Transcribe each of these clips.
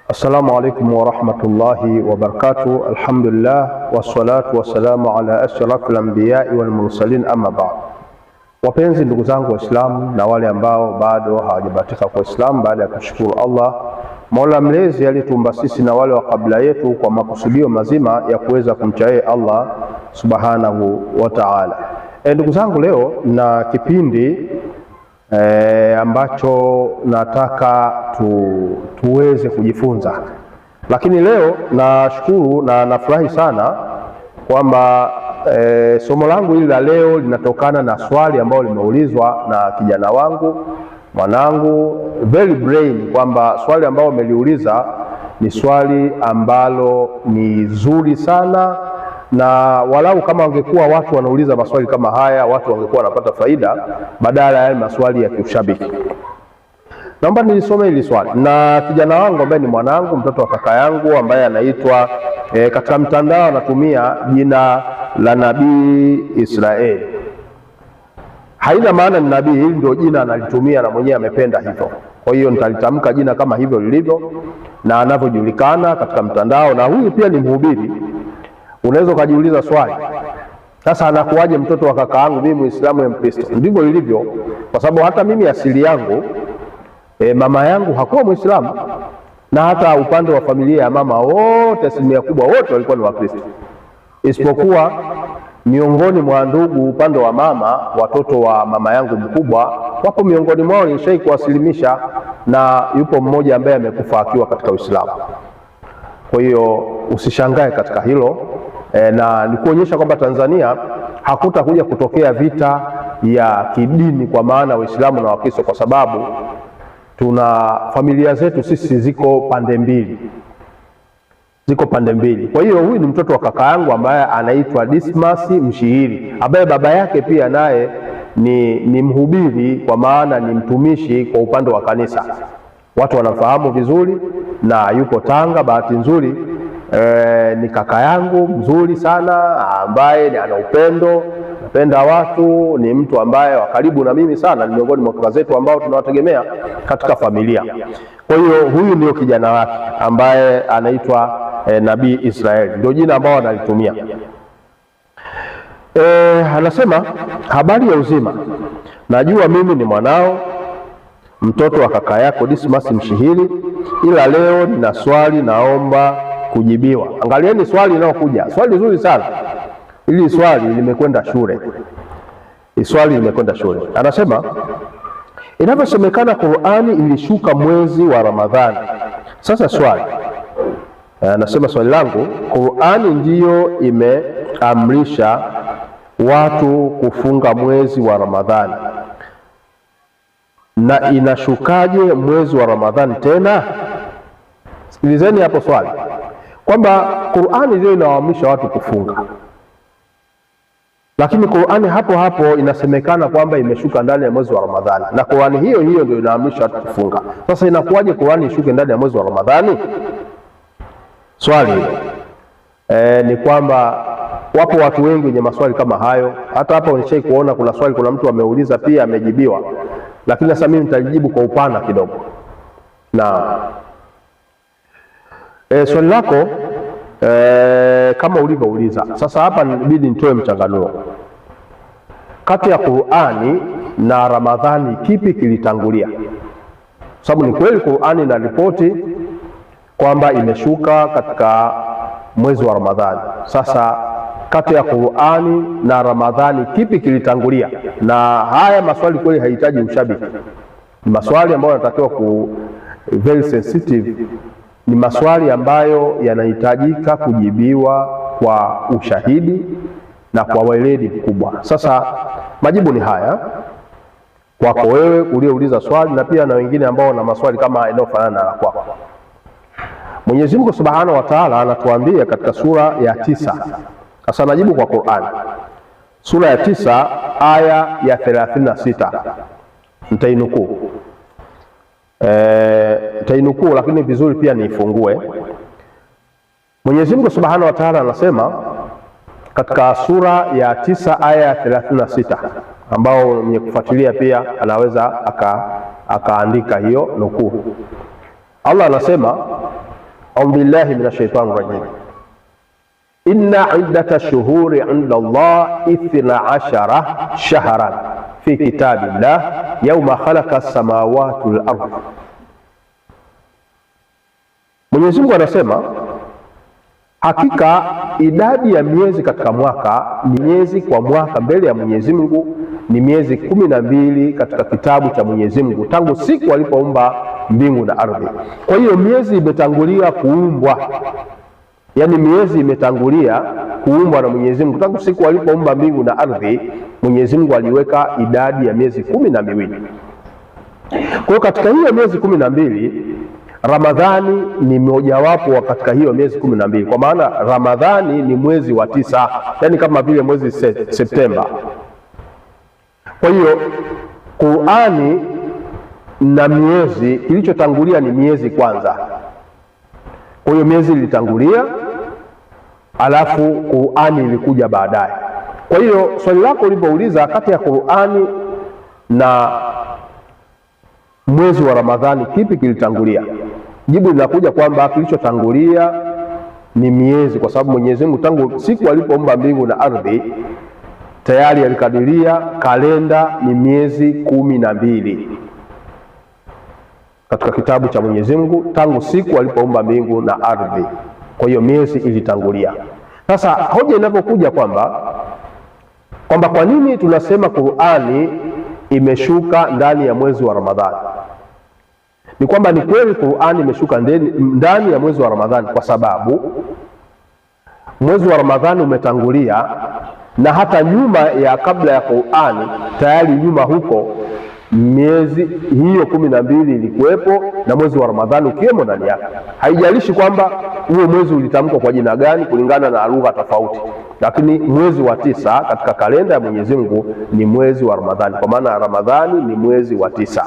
Assalamu alaikum warahmatullahi wabarakatuh. Alhamdulillah wassalatu wassalamu ala ashrafil anbiya'i wal mursalin, amma ba'd. Wapenzi ndugu zangu Waislamu na wale ambao bado hawajabatika kwa Islam, baada ya kushukuru Allah Mola mlezi aliyetuumba sisi na wale wa kabla yetu kwa makusudio mazima ya kuweza kumcha Allah subhanahu wa ta'ala. Ndugu zangu, leo na kipindi ambacho nataka tuweze kujifunza, lakini leo nashukuru na nafurahi sana kwamba somo langu hili la leo linatokana na swali ambalo limeulizwa na kijana wangu, mwanangu very brain, kwamba swali ambalo umeliuliza ni swali ambalo ni zuri sana, na walau kama wangekuwa watu wanauliza maswali kama haya, watu wangekuwa wanapata faida badala ya maswali ya kiushabiki. Naomba nilisome hili swali na kijana wangu ambaye ni mwanangu, mtoto wa kaka yangu, ambaye anaitwa katika mtandao anatumia jina la Nabii Israeli. Haina maana ni nabii, hili ndio jina analitumia na mwenyewe amependa hivyo. Kwa hiyo nitalitamka jina kama hivyo lilivyo na anavyojulikana katika mtandao, na huyu pia ni mhubiri. Unaweza ukajiuliza swali, sasa anakuwaje mtoto wa kaka yangu mimi Muislamu na Mkristo? Ndivyo ilivyo, kwa sababu hata mimi asili yangu mama yangu hakuwa Muislamu, na hata upande wa familia ya mama wote, asilimia kubwa wote walikuwa ni Wakristo, isipokuwa miongoni mwa ndugu upande wa mama, watoto wa mama yangu mkubwa wapo miongoni mwao nilishai kuwasilimisha, na yupo mmoja ambaye amekufa akiwa katika Uislamu. Kwa hiyo usishangae katika hilo, na nikuonyesha kwamba Tanzania hakutakuja kutokea vita ya kidini kwa maana Waislamu na Wakristo, kwa sababu tuna familia zetu sisi ziko pande mbili. Kwa hiyo huyu ni mtoto wa kaka yangu ambaye anaitwa Dismas Mshihiri, ambaye baba yake pia naye ni mhubiri, kwa maana ni mtumishi kwa upande wa kanisa. Watu wanafahamu vizuri, na yupo Tanga. Bahati nzuri ni kaka yangu mzuri sana, ambaye ana upendo, napenda watu, ni mtu ambaye wa karibu na mimi sana, ni miongoni mwa kaka zetu ambao tunawategemea katika familia. Kwa hiyo huyu ndio kijana wake ambaye anaitwa Nabii Israeli, ndio jina ambao analitumia. Anasema, habari ya uzima, najua mimi ni mwanao, mtoto wa kaka yako Dismas Mshihiri, ila leo nina swali naomba kujibiwa. Angalieni swali linalokuja, swali zuri sana. Hili swali limekwenda shule. Anasema, inavyosemekana Qur'ani ilishuka mwezi wa Ramadhani. Sasa swali, anasema swali langu, Qur'ani ndiyo imeamrisha watu kufunga mwezi wa Ramadhani, na inashukaje mwezi wa Ramadhani tena? Sikilizeni hapo swali, kwamba Qur'ani ndio inawaamrisha watu kufunga, lakini Qur'ani hapo inasemekana kwamba imeshuka ndani ya mwezi wa Ramadhani, na Qur'ani hiyo ndio inaamrisha watu kufunga. Sasa inakuwaje Qur'ani ishuke ndani ya mwezi wa Ramadhani? Swali hilo ni kwamba wapo watu wengi wenye maswali kama hayo. Hata hapa unishai kuona kuna swali, kuna mtu ameuliza pia amejibiwa, lakini sasa mimi nitajibu kwa upana kidogo. Na swali lako kama ulivyouliza, sasa hapa inabidi nitoe mchanganuo kati ya Qur'ani na Ramadhani, kipi kilitangulia? Sababu ni kweli Qur'ani ina ripoti kwamba imeshuka katika mwezi wa Ramadhani. Sasa kati ya Qur'ani na Ramadhani kipi kilitangulia? Na haya maswali kweli haihitaji ushabiki, ni maswali ambayo yanatakiwa very sensitive, ni maswali ambayo yanahitajika kujibiwa kwa ushahidi na kwa weledi mkubwa. Sasa majibu ni haya kwako wewe uliouliza swali, na pia na wengine ambao wana maswali kama yanayofanana na kwako. Mwenyezi Mungu Subhanahu wa Ta'ala anatuambia katika sura ya 9. Sasa najibu kwa Qur'an, sura ya 9 aya ya 36. Nitainukuu lakini vizuri pia niifungue. Mwenyezi Mungu Subhanahu wa Ta'ala anasema katika sura ya 9 aya ya 36, ambao mwenye kufuatilia pia anaweza akaandika hiyo nukuu. Allah anasema, A'udhu billahi minash shaitani rajim. Inna iddata shuhuri inda Allah 12 shahran fi kitabillah yawma khalaqa as-samawati wal ardh. Mwenyezi Mungu anasema hakika idadi ya miezi katika mwaka ni miezi kwa mwaka mbele ya Mwenyezi Mungu ni miezi 12 katika kitabu cha Mwenyezi Mungu tangu siku alipoumba mbingu na ardhi. Kwa hiyo miezi imetangulia kuumbwa, yaani miezi imetangulia kuumbwa na Mwenyezi Mungu tangu siku alipoumba mbingu na ardhi. Mwenyezi Mungu aliweka idadi ya miezi 12. Kwa hiyo katika hiyo miezi 12 Ramadhani ni mojawapo wa katika hiyo miezi 12, kwa maana Ramadhani ni mwezi wa 9, yaani kama vile mwezi Septemba. Kwa hiyo Qur'ani na miezi, kilichotangulia ni miezi kwanza. Kwa hiyo miezi ilitangulia, alafu Qur'ani ilikuja baadaye. Kwa hiyo swali lako ulipouliza kati ya Qur'ani na mwezi wa Ramadhani kipi kilitangulia, jibu linakuja kwamba kilichotangulia ni miezi, kwa sababu Mwenyezi Mungu tangu siku alipoumba mbingu na ardhi tayari alikadiria kalenda ni miezi 12 katika kitabu cha Mwenyezi Mungu tangu siku alipoumba mbingu na ardhi. Kwa hiyo miezi ilitangulia. Sasa hoja inapokuja kwamba kwa nini tunasema Qur'ani imeshuka ndani ya mwezi wa Ramadhani, ni kwamba ni kweli Qur'ani imeshuka ndani ya mwezi wa Ramadhani kwa sababu mwezi wa Ramadhani umetangulia, na hata nyuma ya kabla ya Qur'ani tayari nyuma huko miezi hiyo 12 ilikuwepo na mwezi wa Ramadhani ukiwemo ndani yake. Haijalishi kwamba huo mwezi ulitamkwa kwa jina gani kulingana na lugha tofauti, lakini mwezi wa 9 katika kalenda ya Mwenyezi Mungu ni mwezi wa Ramadhani, kwa maana Ramadhani ni mwezi wa 9.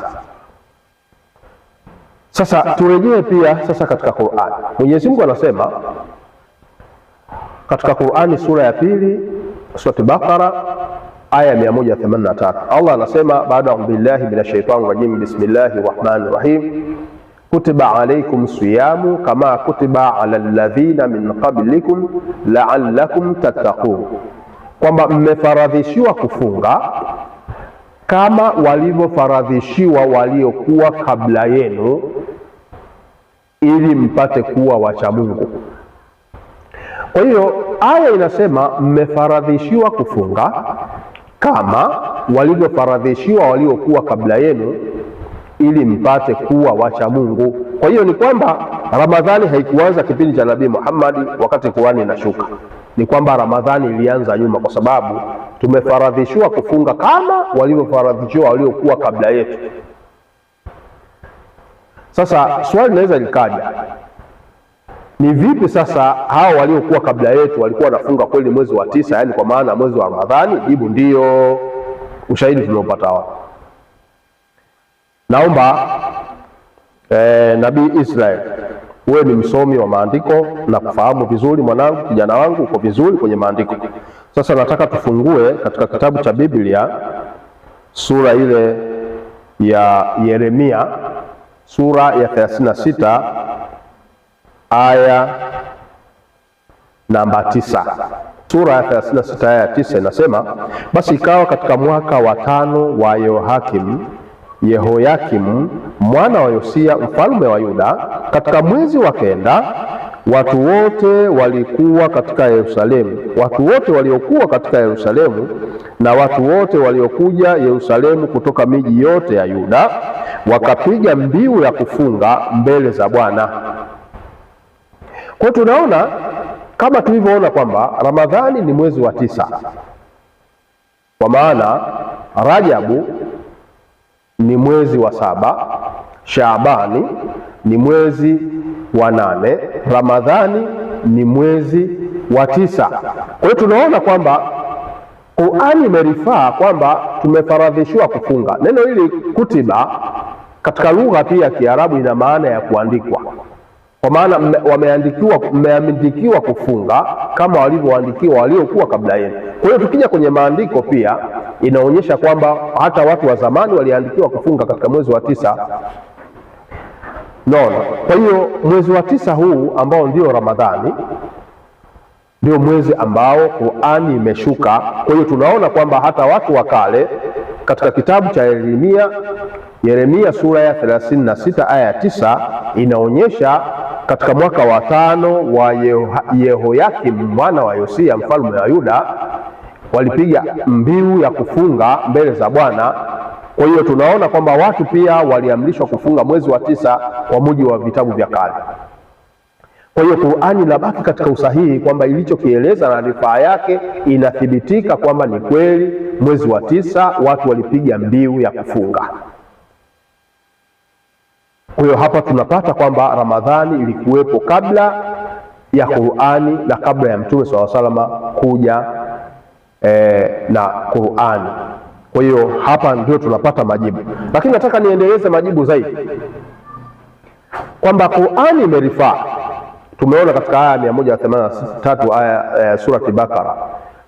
Sasa turejee pia sasa katika Qur'ani. Mwenyezi Mungu anasema katika Qur'ani sura ya 2 sura Baqara aya 183, Allah anasema baada billahi minash shaitani rajim, bismillahir rahmanir rahim, kutiba alaykum siyamu kama kutiba ala alladhina min qablikum la'allakum tattaqun, kwamba mmefaradhishiwa kufunga kama walivyofaradhishiwa waliokuwa kabla yenu ili mpate kuwa wacha Mungu. Kwa hiyo aya inasema mmefaradhishiwa kufunga kama walivyofaradhishiwa waliokuwa kabla yenu ili mpate kuwa wacha Mungu. Kwa hiyo ni kwamba Ramadhani haikuanza kipindi cha Nabii Muhammad wakati Qur'ani inashuka, ni kwamba Ramadhani ilianza nyuma, kwa sababu tumefaradhishiwa kufunga kama walivyofaradhishiwa waliokuwa kabla yetu. Sasa swali linaweza likaja, ni vipi sasa hao waliokuwa kabla yetu walikuwa wanafunga kweli mwezi wa 9, yani kwa maana mwezi wa Ramadhani? Jibu ndio. Ushahidi tumeupata wapi? Naomba Nabii Israel, wewe ni msomi wa maandiko na kufahamu vizuri, mwanangu, kijana wangu, uko vizuri kwenye maandiko. Sasa nataka tufungue katika kitabu cha Biblia sura ile ya Yeremia sura ya 36 aya namba 9. Sura ya 36 aya 9 inasema, basi ikawa katika mwaka wa 5 wa Yehoyakim mwana wa Yosia mfalme wa Yuda, katika mwezi wa 9, watu wote walikuwa katika Yerusalemu, watu wote waliokuwa katika Yerusalemu na watu wote waliokuja Yerusalemu kutoka miji yote ya Yuda wakapiga mbiu ya kufunga mbele za Bwana. Kwa tunaona kama tulivyoona kwamba Ramadhani ni mwezi wa 9, kwa maana Rajabu ni mwezi wa 7, Shaabani ni mwezi wa 8, Ramadhani ni mwezi wa 9. Kwa hiyo tunaona kwamba Qur'ani imerifaa kwamba tumefaradhishiwa kufunga. Neno hili kutiba katika lugha pia ya Kiarabu ina maana ya kuandikwa, kwa maana mmeandikiwa kufunga kama walivyoandikiwa waliokuwa kabla yenu. Kwa hiyo tukija kwenye maandiko pia inaonyesha kwamba hata watu wa zamani waliandikiwa kufunga katika mwezi wa 9. Naona. Kwa hiyo mwezi wa 9 huu ambao ndio Ramadhani ndio mwezi ambao Qur'ani imeshuka. Kwa hiyo tunaona kwamba hata watu wa kale katika kitabu cha Yeremia sura ya 36 aya ya 9 inaonyesha katika mwaka wa 5 wa Yehoyakim mwana wa Yosia mfalme wa Yuda walipiga mbiu ya kufunga mbele za Bwana. Kwa hiyo tunaona kwamba watu pia waliamrishwa kufunga mwezi wa 9 kwa mujibu wa vitabu vya kale. Kwa hiyo Qur'ani inabaki katika usahihi kwamba ilichokieleza na rifaa yake inathibitika kwamba ni kweli. Mwezi wa 9 watu walipiga mbiu ya kufunga. Kwa hiyo hapa tunapata kwamba Ramadhani ilikuwepo kabla ya Qur'ani na kabla ya Mtume SAW kuja na Qur'ani. Kwa hiyo hapa ndio tunapata majibu, lakini nataka niendeleze majibu zaidi kwamba Qur'ani imerifaa. Tumeona katika aya 183 aya surati Bakara.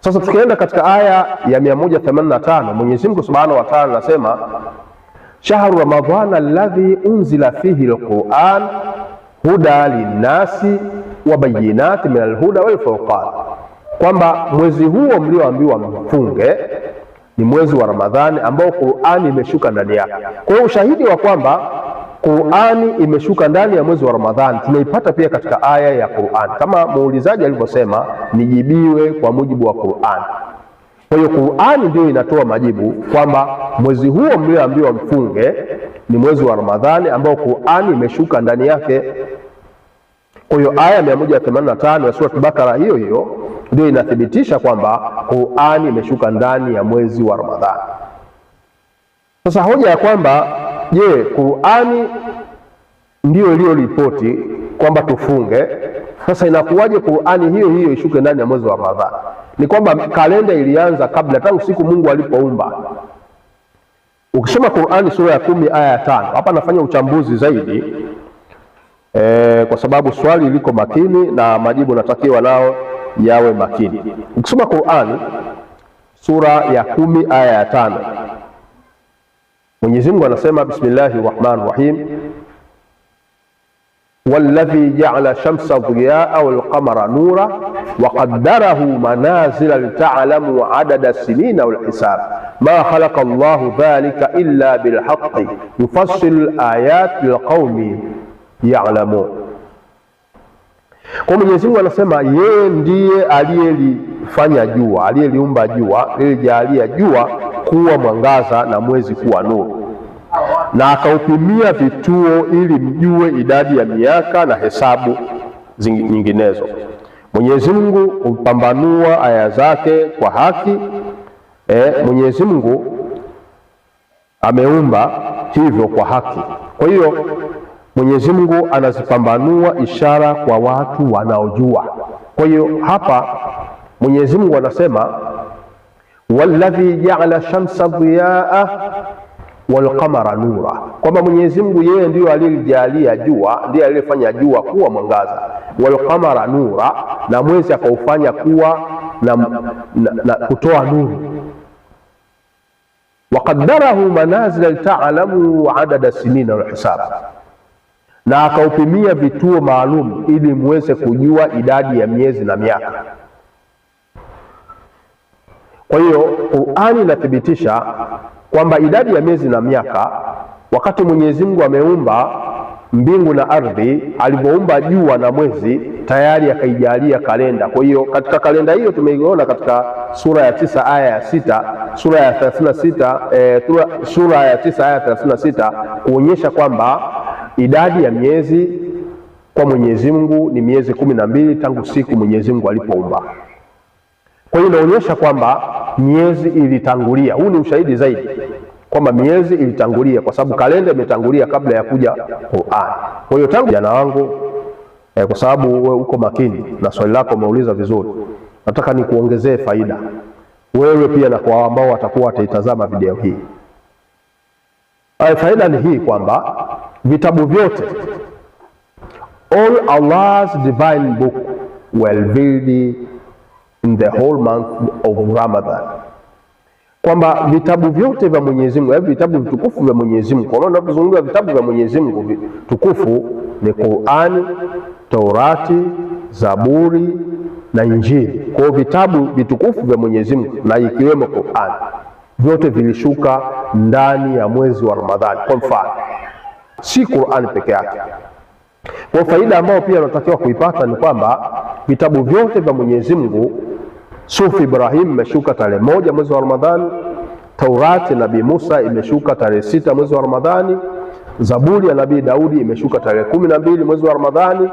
Sasa tukienda katika aya ya 185, Mwenyezi Mungu Subhanahu wa Ta'ala anasema shahru ramadhana alladhi unzila fihi alquran huda linnasi wa bayinati min alhuda wal furqan, kwamba mwezi huo mlioambiwa mfunge ni mwezi wa Ramadhani ambao Qur'ani imeshuka ndani yake. Kwa hiyo ushahidi wa kwamba Qur'ani imeshuka ndani ya mwezi wa Ramadhani tunaipata pia katika aya ya Qur'ani, kama muulizaji alivyosema nijibiwe kwa mujibu wa Qur'ani. Kwa hiyo Qur'ani ndio inatoa majibu kwamba mwezi huo mlioambiwa mfunge ni mwezi wa Ramadhani ambao Qur'ani imeshuka ndani yake. Kwa hiyo aya 185 ya sura Bakara hiyo hiyo ndio inathibitisha kwamba Qur'ani imeshuka ndani ya mwezi wa Ramadhani. Sasa hoja ya kwamba je, Qur'ani ndio iliyoripoti kwamba tufunge, sasa inakuwaje Qur'ani hiyo hiyo ishuke ndani ya mwezi wa Ramadhani? Ni kwamba kalenda ilianza kabla, tangu siku Mungu alipoumba. Ukisoma Qur'ani sura ya 10 aya ya 5, hapa nafanya uchambuzi zaidi kwa sababu swali liko makini na majibu natakiwa nao yawe makini. Ukisoma Qur'ani sura ya 10 aya ya 5, Mwenyezi Mungu anasema bismillahir rahmanir rahim walladhi ja'ala shamsa dhiyaa wal qamara nura wa qaddarahu manazila lita'lamu adada sinina wal hisab ma khalaqa Allahu dhalika illa bil haqqi yufassilu ayati liqaumin ya'lamun. Kwa Mwenyezi Mungu anasema yeye ndiye aliyelifanya jua, aliyeliumba jua, aliyejalia jua kuwa mwangaza na mwezi kuwa nuru, na akaupimia vituo ili mjue idadi ya miaka na hesabu nyinginezo. Mwenyezi Mungu hupambanua aya zake kwa haki. Mwenyezi Mungu ameumba hivyo kwa haki. Kwa hiyo Mwenyezi Mungu anazipambanua ishara kwa watu wanaojua. Kwa hiyo hapa Mwenyezi Mungu anasema walladhi ja'ala shamsa dhiyaa wal qamara nura, kwamba Mwenyezi Mungu yeye ndiyo aliyelijalia jua, ndiye aliyefanya jua kuwa mwangaza, wal qamara nura, na mwezi akaufanya kuwa na kutoa nuru, wa qaddarahu manazila lita'lamu adada sinina wal hisab, na akaupimia vituo maalum ili muweze kujua idadi ya miezi na miaka. Kwa hiyo Qur'ani inathibitisha kwamba idadi ya miezi na miaka, wakati Mwenyezi Mungu ameumba mbingu na ardhi, alipoumba jua na mwezi tayari akaijalia kalenda. Kwa hiyo katika kalenda hiyo tumeiona katika sura ya 9 aya ya 6, sura ya 36 sura ya 9 aya 36 kuonyesha kwamba idadi ya miezi kwa Mwenyezi Mungu ni miezi 12 tangu siku Mwenyezi Mungu alipoumba. Kwa hiyo inaonyesha kwamba miezi ilitangulia. Huu ni ushahidi zaidi kwamba miezi ilitangulia, kwa sababu kalenda imetangulia kabla ya kuja Qur'an. Kwa hiyo tangu jana wangu, kwa sababu wewe uko makini na swali lako umeuliza vizuri, nataka nikuongezee faida wewe pia na kwa ambao watakuwa wataitazama video hii. Faida ni hii kwamba vitabu vyote, all Allah's divine book were revealed in the whole month of Ramadan. kwamba vitabu vyote vya Mwenyezi Mungu, vitabu vitukufu vya Mwenyezi Mungu, kwa maana tunapozungumza vitabu vya Mwenyezi Mungu tukufu ni Qur'ani, Taurati, Zaburi na Injili. Kwa vitabu vitukufu vya Mwenyezi Mungu na ikiwemo Qur'ani, vyote vilishuka ndani ya mwezi wa Ramadhani. Kwa mfano, si Qur'ani peke yake. Kwa faida ambayo pia tunatakiwa kuipata ni kwamba vitabu vyote vya Mwenyezi Mungu, Sufi Ibrahim imeshuka tarehe 1 mwezi wa Ramadhani, Taurati ya Nabii Musa imeshuka tarehe 6 mwezi wa Ramadhani, Zaburi ya Nabii Daudi imeshuka tarehe 12 mwezi wa Ramadhani,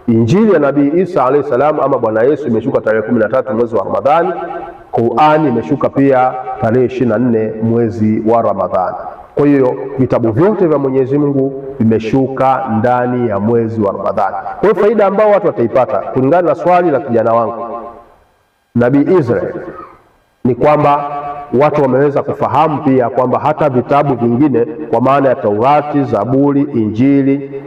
Injili ya Nabii Isa alayhi salam ama Bwana Yesu imeshuka tarehe 13 mwezi wa Ramadhani, Qur'ani imeshuka pia tarehe 24 mwezi wa Ramadhani. Kwa hiyo vitabu vyote vya Mwenyezi Mungu vimeshuka ndani ya mwezi wa Ramadhani. Kwa hiyo faida ambayo watu wataipata kulingana na swali la kijana wangu Nabii Israel ni kwamba watu wameweza kufahamu pia kwamba hata vitabu vingine kwa maana ya Taurati, Zaburi, Injili,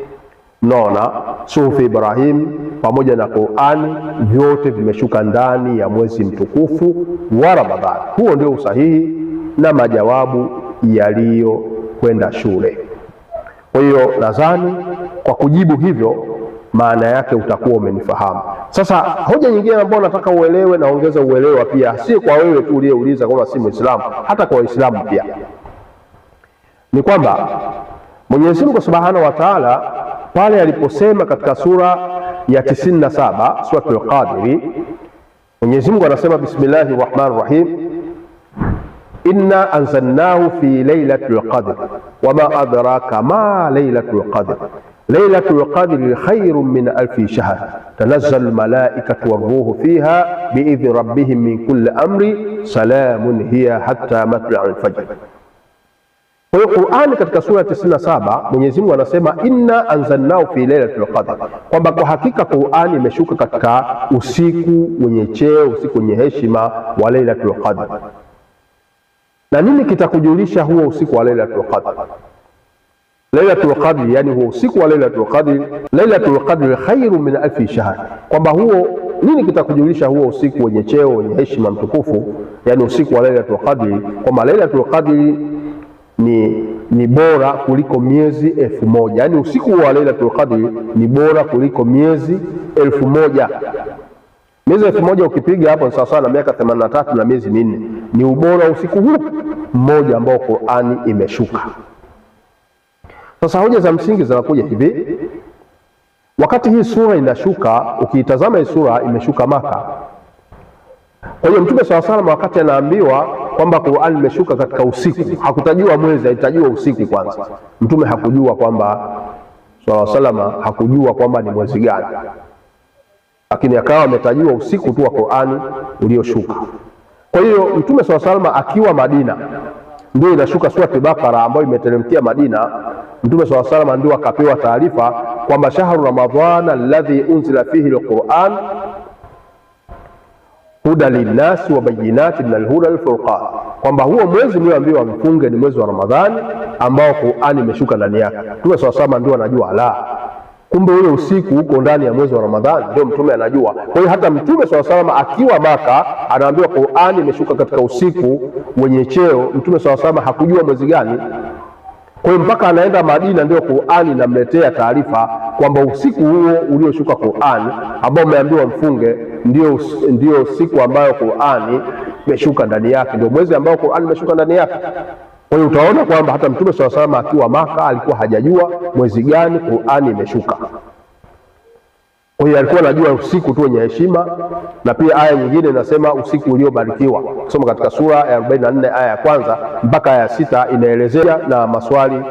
Sufi Ibrahim pamoja na Qur'ani vyote vimeshuka ndani ya mwezi mtukufu wa Ramadhani. Huo ndio usahihi na majawabu yaliyokwenda shule. Kwa hiyo nadhani kwa kujibu hivyo maana yake utakuwa umenifahamu. Sasa hoja nyingine ambayo nataka uelewe, naongeza uelewa pia, si kwa wewe tu uliyeuliza kama si Muislamu, hata kwa Waislamu pia, ni kwamba Mwenyezi Mungu Subhanahu wa Ta'ala pale aliposema katika sura ya 97 Suratul Qadr, Mwenyezi Mungu anasema bismillahir rahmanir rahim, inna anzalnahu fi lailatul qadr wama adraka ma lailatul qadr lailatul qadri khairun min alfi shahr tanazzalu almalaikatu waruhu fiha biidhni rabbihim min kulli amri salamun hiya hatta matla'il fajr. Kwa hiyo Qur'ani katika sura 97 Mwenyezi Mungu anasema inna anzalnahu fi lailatul qadr, kwamba kwa hakika Qur'ani imeshuka katika usiku wenye cheo, usiku wenye heshima wa lailatul qadr. Na nini kitakujulisha huo usiku wa lailatul qadr? Lailatul qadr, yani huo usiku wa lailatul qadr, lailatul qadr khairun min alfi shahr, kwamba huo nini kitakujulisha huo usiku wenye cheo wenye heshima mtukufu, yani usiku wa lailatul qadr, kwamba lailatul qadr ni bora kuliko miezi 1000. Yani usiku wa lailatul qadr ni bora kuliko miezi 1000. Miezi 1000 ukipiga hapo sawa sawa na miaka 83 na miezi 4. Ni ubora usiku huu mmoja ambao Qur'ani imeshuka. Sasa hoja za msingi zinakuja hivi. Wakati hii sura inashuka, ukiitazama hii sura imeshuka Maka. Kwa hiyo Mtume SAW wakati anaambiwa kwamba Qur'an imeshuka katika usiku, hakutajua mwezi, alitajua usiku kwanza. Mtume hakujua kwamba SAW hakujua kwamba ni mwezi gani, lakini akawa ametajiwa usiku tu wa Qur'ani ulioshuka. Kwa hiyo Mtume SAW akiwa Madina ndio inashuka sura Al-Baqara ambayo imeteremkia Madina. Mtume SAW ndio akapewa taarifa kwamba shahru ramadhana alladhi unzila fihi alquran huda linnasi wa bayinati min alhuda walfurqan, kwamba huo mwezi mlioambiwa mfunge ni mwezi wa Ramadhani ambao Qur'ani imeshuka ndani yake. Mtume SAW ndio anajua kumbe ule usiku uko ndani ya mwezi wa Ramadhani, ndio mtume anajua. Kwa hiyo hata Mtume SAW akiwa Maka anaambiwa Qur'ani imeshuka katika usiku wenye cheo, Mtume SAW hakujua mwezi gani. Kwa hiyo mpaka anaenda Madina ndio Qur'ani inamletea taarifa kwamba usiku huo ulioshuka Qur'ani ambao umeambiwa mfunge ndio siku ambayo Qur'ani imeshuka ndani yake, ndio mwezi ambao Qur'ani imeshuka ndani yake. Kwa hiyo utaona kwamba hata Mtume SAW akiwa Maka alikuwa hajajua mwezi gani Qur'ani imeshuka. Kwa hiyo alikuwa anajua usiku tu wenye heshima, na pia aya nyingine inasema usiku uliobarikiwa. Kusoma katika sura ya 44 aya ya kwanza mpaka aya ya 6 inaelezea, na maswali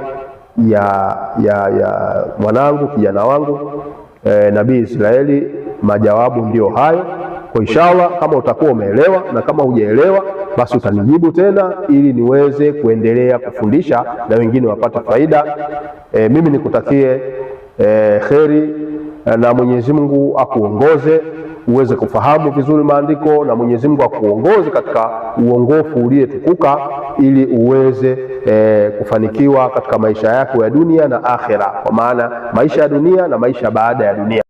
ya mwanangu kijana wangu Nabii Israeli, majawabu ndio hayo. Kwa inshallah kama utakuwa umeelewa, na kama hujaelewa basi utanijibu tena ili niweze kuendelea kufundisha na wengine wapate faida. Mimi nikutakie kheri na Mwenyezi Mungu akuongoze uweze kufahamu vizuri maandiko, na Mwenyezi Mungu akuongoze katika uongofu uliotukuka ili uweze kufanikiwa katika maisha yako ya dunia na akhera, kwa maana maisha ya dunia na maisha baada ya dunia.